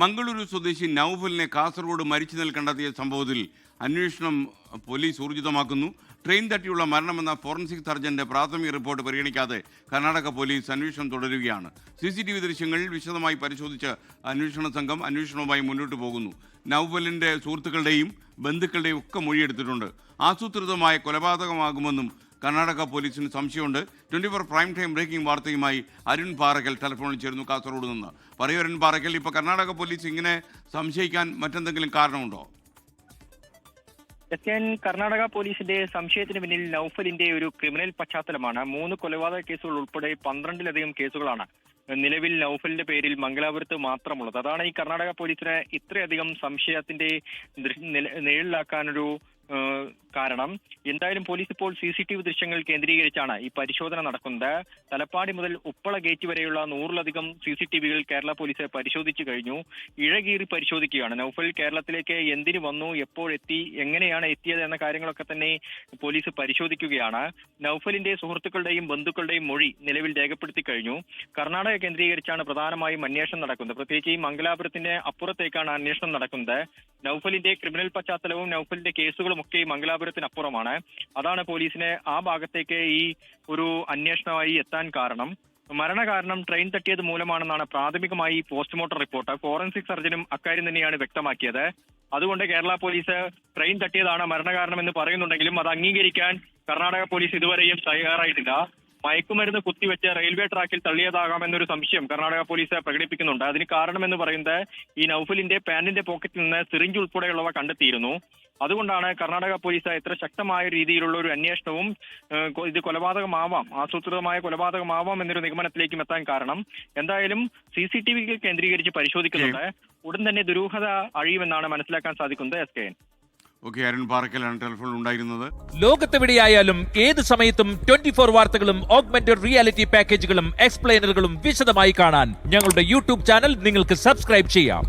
മംഗളൂരു സ്വദേശി നൌഫലിനെ കാസർഗോഡ് മരിച്ചു നിൽ കണ്ടെത്തിയ സംഭവത്തിൽ അന്വേഷണം പോലീസ് ഊർജിതമാക്കുന്നു. ട്രെയിൻ തട്ടിയുള്ള മരണമെന്ന ഫോറൻസിക് സർജന്റെ പ്രാഥമിക റിപ്പോർട്ട് പരിഗണിക്കാതെ കർണാടക പോലീസ് അന്വേഷണം തുടരുകയാണ്. CCTV ദൃശ്യങ്ങൾ വിശദമായി പരിശോധിച്ച് അന്വേഷണ സംഘം അന്വേഷണവുമായി മുന്നോട്ട് പോകുന്നു. നൌഫലിന്റെ സുഹൃത്തുക്കളുടെയും ബന്ധുക്കളുടെയും ഒക്കെ മൊഴിയെടുത്തിട്ടുണ്ട്. ആസൂത്രിതമായ കൊലപാതകമാകുമെന്നും കർണാടക പോലീസിന് സംശയമുണ്ട്. 24 പ്രൈം ടൈം ബ്രേക്കിംഗ് വാർത്തയുമായി അരുൺ പാറക്കൽ ടെലിഫോണിൽ ചേരുന്നു കാസർഗോഡ് നിന്ന്. പറയൂ അരുൺ പാറക്കൽ, ഇപ്പോൾ കർണാടക പോലീസ് ഇങ്ങനെ സംശയിക്കാൻ മറ്റെന്തെങ്കിലും കാരണമുണ്ടോ? കർണാടക പോലീസിന്റെ സംശയത്തിന് പിന്നിൽ നൌഫലിന്റെ ഒരു ക്രിമിനൽ പശ്ചാത്തലമാണ്. 3 കൊലപാതക കേസുകൾ ഉൾപ്പെടെ 12ലധികം കേസുകളാണ് നിലവിൽ നൌഫലിന്റെ പേരിൽ മംഗലാപുരത്ത് മാത്രമുള്ളത്. അതാണ് ഈ കർണാടക പോലീസിനെ ഇത്രയധികം സംശയത്തിന്റെ നിഴലിലാക്കാനൊരു കാരണം. എന്തായാലും പോലീസ് ഇപ്പോൾ CCTV ദൃശ്യങ്ങൾ കേന്ദ്രീകരിച്ചാണ് ഈ പരിശോധന നടക്കുന്നത്. തലപ്പാടി മുതൽ ഉപ്പള ഗേറ്റ് വരെയുള്ള 100ലധികം CCTVകൾ കേരള പോലീസ് പരിശോധിച്ചു കഴിഞ്ഞു. ഇഴകീറി പരിശോധിക്കുകയാണ്. നൌഫൽ കേരളത്തിലേക്ക് എന്തിനു വന്നു, എപ്പോഴെത്തി, എങ്ങനെയാണ് എത്തിയത് എന്ന കാര്യങ്ങളൊക്കെ തന്നെ പോലീസ് പരിശോധിക്കുകയാണ്. നൌഫലിന്റെ സുഹൃത്തുക്കളുടെയും ബന്ധുക്കളുടെയും മൊഴി നിലവിൽ രേഖപ്പെടുത്തി കഴിഞ്ഞു. കർണാടക കേന്ദ്രീകരിച്ചാണ് പ്രധാനമായും അന്വേഷണം നടക്കുന്നത്. പ്രത്യേകിച്ച് ഈ മംഗലാപുരത്തിന്റെ അപ്പുറത്തേക്കാണ് അന്വേഷണം നടക്കുന്നത്. നൌഫലിന്റെ ക്രിമിനൽ പശ്ചാത്തലവും നൌഫലിന്റെ കേസുകളും ഒക്കെ മംഗലാപുരത്തിനപ്പുറമാണ്. അതാണ് പോലീസിനെ ആ ഭാഗത്തേക്ക് ഈ ഒരു അന്വേഷണമായി എത്താൻ കാരണം. മരണകാരണം ട്രെയിൻ തട്ടിയത് മൂലമാണെന്നാണ് പ്രാഥമികമായി പോസ്റ്റ്മോർട്ടം റിപ്പോർട്ട്. ഫോറൻസിക് സർജനും അക്കാര്യം തന്നെയാണ് വ്യക്തമാക്കിയത്. അതുകൊണ്ട് കേരള പോലീസ് ട്രെയിൻ തട്ടിയതാണ് മരണകാരണം എന്ന് പറയുന്നുണ്ടെങ്കിലും അത് അംഗീകരിക്കാൻ കർണാടക പോലീസ് ഇതുവരെയും തയ്യാറായിട്ടില്ല. മയക്കുമരുന്ന് കുത്തിവെച്ച് റെയിൽവേ ട്രാക്കിൽ തള്ളിയതാകാമെന്നൊരു സംശയം കർണാടക പോലീസ് പ്രകടിപ്പിക്കുന്നുണ്ട്. അതിന് കാരണമെന്ന് പറയുന്നത് ഈ നൌഫലിന്റെ പാന്റിന്റെ പോക്കറ്റിൽ നിന്ന് സിറിഞ്ച് ഉൾപ്പെടെയുള്ളവ കണ്ടെത്തിയിരുന്നു. അതുകൊണ്ടാണ് കർണാടക പോലീസ് ഇത്ര ശക്തമായ രീതിയിലുള്ള ഒരു അന്വേഷണവും ഇത് കൊലപാതകമാവാം, ആസൂത്രിതമായ കൊലപാതകമാവാം എന്നൊരു നിഗമനത്തിലേക്കും എത്താൻ കാരണം. എന്തായാലും CCTV കേന്ദ്രീകരിച്ച് പരിശോധിക്കുന്നുണ്ട്. ഉടൻ തന്നെ ദുരൂഹത അഴിയുമെന്നാണ് മനസ്സിലാക്കാൻ സാധിക്കുന്നത്. അരുൺ പാറക്കലാണ് ടെലിഫോണിൽ ഉണ്ടായിരുന്നത്. ലോകത്തെവിടെയായാലും ഏത് സമയത്തും 24 വാർത്തകളും ഓഗ്മെന്റഡ് റിയാലിറ്റി പാക്കേജുകളും എക്സ്പ്ലെയിനറുകളും വിശദമായി കാണാൻ ഞങ്ങളുടെ YouTube ചാനൽ നിങ്ങൾക്ക് സബ്സ്ക്രൈബ് ചെയ്യാം.